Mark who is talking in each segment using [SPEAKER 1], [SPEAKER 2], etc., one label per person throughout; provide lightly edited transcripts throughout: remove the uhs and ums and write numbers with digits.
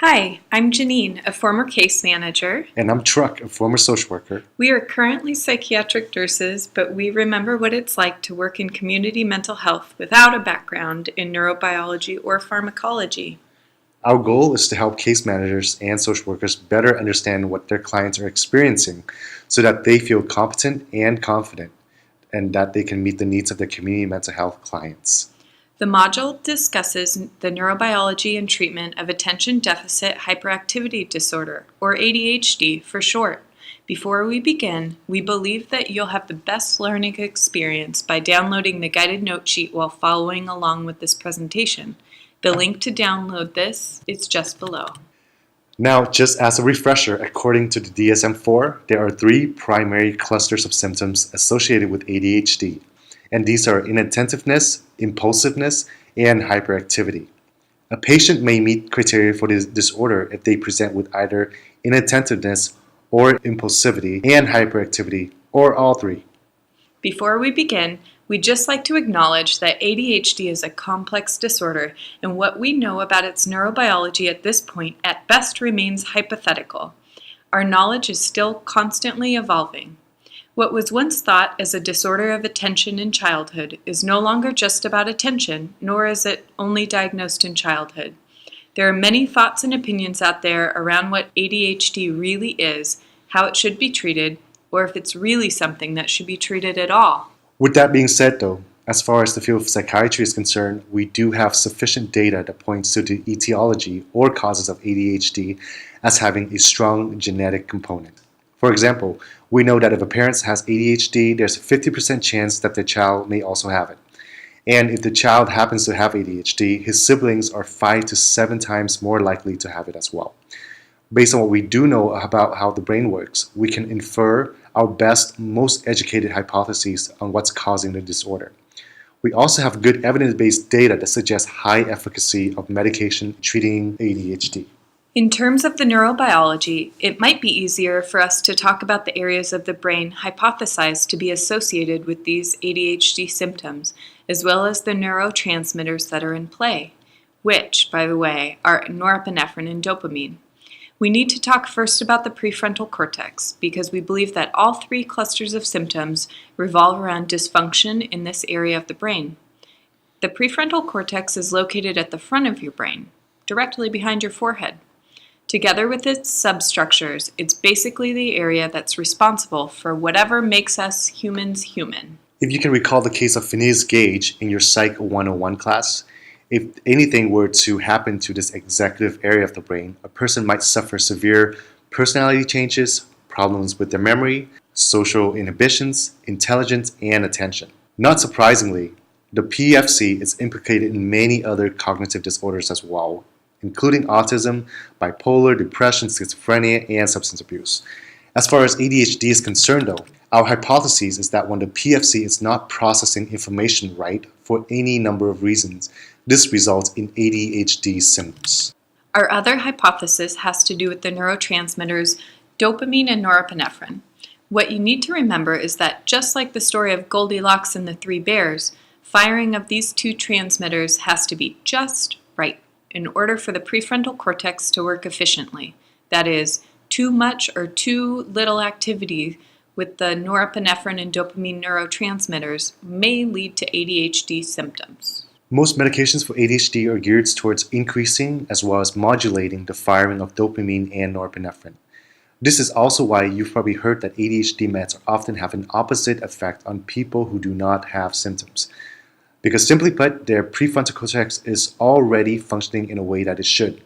[SPEAKER 1] Hi, I'm Janine, a former case manager.
[SPEAKER 2] And I'm Truck, a former social worker.
[SPEAKER 1] We are currently psychiatric nurses, but we remember what it's like to work in community mental health without a background in neurobiology or pharmacology.
[SPEAKER 2] Our goal is to help case managers and social workers better understand what their clients are experiencing so that they feel competent and confident and that they can meet the needs of their community mental health clients.
[SPEAKER 1] The module discusses the neurobiology and treatment of attention deficit hyperactivity disorder, or ADHD for short. Before we begin, we believe that you'll have the best learning experience by downloading the guided note sheet while following along with this presentation. The link to download this is just below.
[SPEAKER 2] Now, just as a refresher, according to the DSM-4, there are 3 primary clusters of symptoms associated with ADHD, and these are inattentiveness, impulsiveness, and hyperactivity. A patient may meet criteria for this disorder if they present with either inattentiveness or impulsivity and hyperactivity, or all 3.
[SPEAKER 1] Before we begin, we'd just like to acknowledge that ADHD is a complex disorder, and what we know about its neurobiology at this point at best remains hypothetical. Our knowledge is still constantly evolving. What was once thought as a disorder of attention in childhood is no longer just about attention, nor is it only diagnosed in childhood. There are many thoughts and opinions out there around what ADHD really is, how it should be treated, or if it's really something that should be treated at all.
[SPEAKER 2] With that being said, though, as far as the field of psychiatry is concerned, we do have sufficient data that points to the etiology or causes of ADHD as having a strong genetic component. For example, we know that if a parent has ADHD, there's a 50% chance that their child may also have it. And if the child happens to have ADHD, his siblings are 5 to 7 times more likely to have it as well. Based on what we do know about how the brain works, we can infer our best, most educated hypotheses on what's causing the disorder. We also have good evidence-based data that suggests high efficacy of medication treating ADHD.
[SPEAKER 1] In terms of the neurobiology, it might be easier for us to talk about the areas of the brain hypothesized to be associated with these ADHD symptoms, as well as the neurotransmitters that are in play, which, by the way, are norepinephrine and dopamine. We need to talk first about the prefrontal cortex because we believe that all 3 clusters of symptoms revolve around dysfunction in this area of the brain. The prefrontal cortex is located at the front of your brain, directly behind your forehead. Together with its substructures, it's basically the area that's responsible for whatever makes us humans human.
[SPEAKER 2] If you can recall the case of Phineas Gage in your Psych 101 class, if anything were to happen to this executive area of the brain, a person might suffer severe personality changes, problems with their memory, social inhibitions, intelligence, and attention. Not surprisingly, the PFC is implicated in many other cognitive disorders as well, including autism, bipolar, depression, schizophrenia, and substance abuse. As far as ADHD is concerned, though, our hypothesis is that when the PFC is not processing information right for any number of reasons, this results in ADHD symptoms.
[SPEAKER 1] Our other hypothesis has to do with the neurotransmitters dopamine and norepinephrine. What you need to remember is that just like the story of Goldilocks and the 3 bears, firing of these 2 transmitters has to be just right in order for the prefrontal cortex to work efficiently. That is, too much or too little activity with the norepinephrine and dopamine neurotransmitters may lead to ADHD symptoms.
[SPEAKER 2] Most medications for ADHD are geared towards increasing as well as modulating the firing of dopamine and norepinephrine. This is also why you've probably heard that ADHD meds often have an opposite effect on people who do not have symptoms. Because simply put, their prefrontal cortex is already functioning in a way that it should.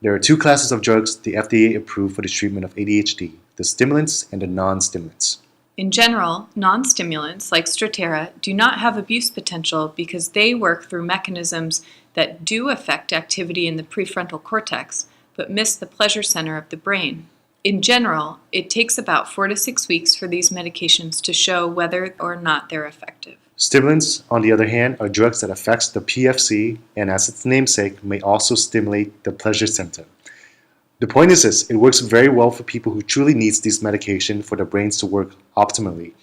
[SPEAKER 2] There are 2 classes of drugs the FDA approved for the treatment of ADHD, the stimulants and the non-stimulants.
[SPEAKER 1] In general, non-stimulants like Strattera do not have abuse potential because they work through mechanisms that do affect activity in the prefrontal cortex, but miss the pleasure center of the brain. In general, it takes about 4 to 6 weeks for these medications to show whether or not they're effective.
[SPEAKER 2] Stimulants, on the other hand, are drugs that affect the PFC and, as its namesake, may also stimulate the pleasure center. The point is this, it works very well for people who truly need these medications for their brains to work optimally,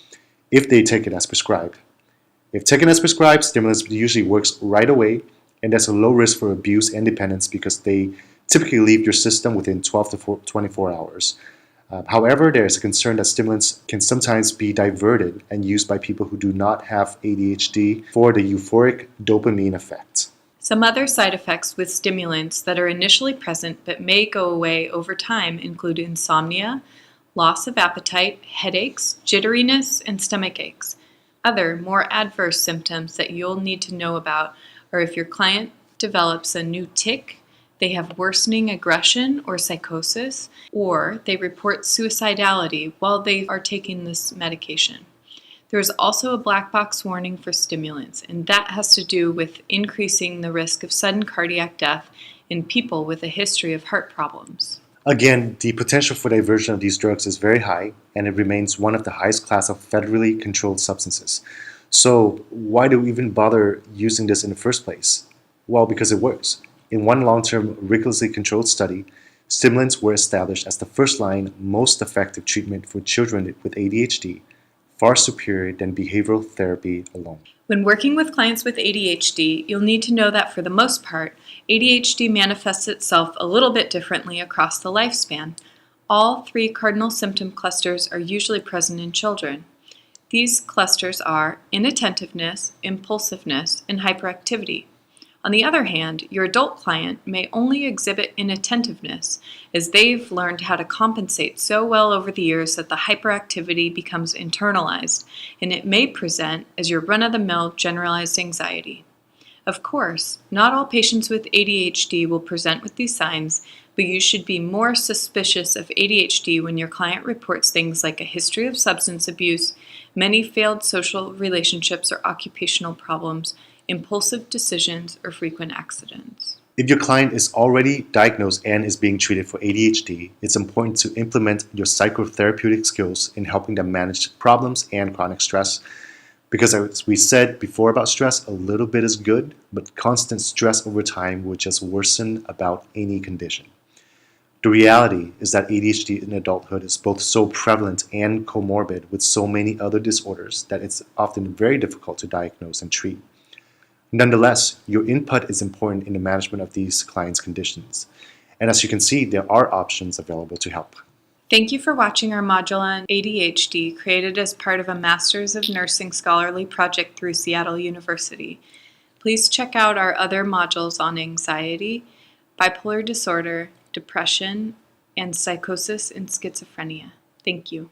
[SPEAKER 2] if they take it as prescribed. If taken as prescribed, stimulants usually works right away, and there's a low risk for abuse and dependence because they typically leave your system within 12 to 24 hours. However, there is a concern that stimulants can sometimes be diverted and used by people who do not have ADHD for the euphoric dopamine effect.
[SPEAKER 1] Some other side effects with stimulants that are initially present but may go away over time include insomnia, loss of appetite, headaches, jitteriness, and stomach aches. Other, more adverse symptoms that you'll need to know about are if your client develops a new tic, they have worsening aggression or psychosis, or they report suicidality while they are taking this medication. There is also a black box warning for stimulants, and that has to do with increasing the risk of sudden cardiac death in people with a history of heart problems.
[SPEAKER 2] Again, the potential for diversion of these drugs is very high, and it remains one of the highest class of federally controlled substances. So why do we even bother using this in the first place? Well, because it works. In one long-term, rigorously controlled study, stimulants were established as the first-line, most effective treatment for children with ADHD, far superior than behavioral therapy alone.
[SPEAKER 1] When working with clients with ADHD, you'll need to know that for the most part, ADHD manifests itself a little bit differently across the lifespan. All three cardinal symptom clusters are usually present in children. These clusters are inattentiveness, impulsiveness, and hyperactivity. On the other hand, your adult client may only exhibit inattentiveness, as they've learned how to compensate so well over the years that the hyperactivity becomes internalized, and it may present as your run-of-the-mill generalized anxiety. Of course, not all patients with ADHD will present with these signs, but you should be more suspicious of ADHD when your client reports things like a history of substance abuse, many failed social relationships or occupational problems, impulsive decisions, or frequent accidents.
[SPEAKER 2] If your client is already diagnosed and is being treated for ADHD, it's important to implement your psychotherapeutic skills in helping them manage problems and chronic stress. Because as we said before about stress, a little bit is good, but constant stress over time will just worsen about any condition. The reality is that ADHD in adulthood is both so prevalent and comorbid with so many other disorders that it's often very difficult to diagnose and treat. Nonetheless, your input is important in the management of these clients' conditions. And as you can see, there are options available to help.
[SPEAKER 1] Thank you for watching our module on ADHD created as part of a Masters of Nursing scholarly project through Seattle University. Please check out our other modules on anxiety, bipolar disorder, depression, and psychosis and schizophrenia. Thank you.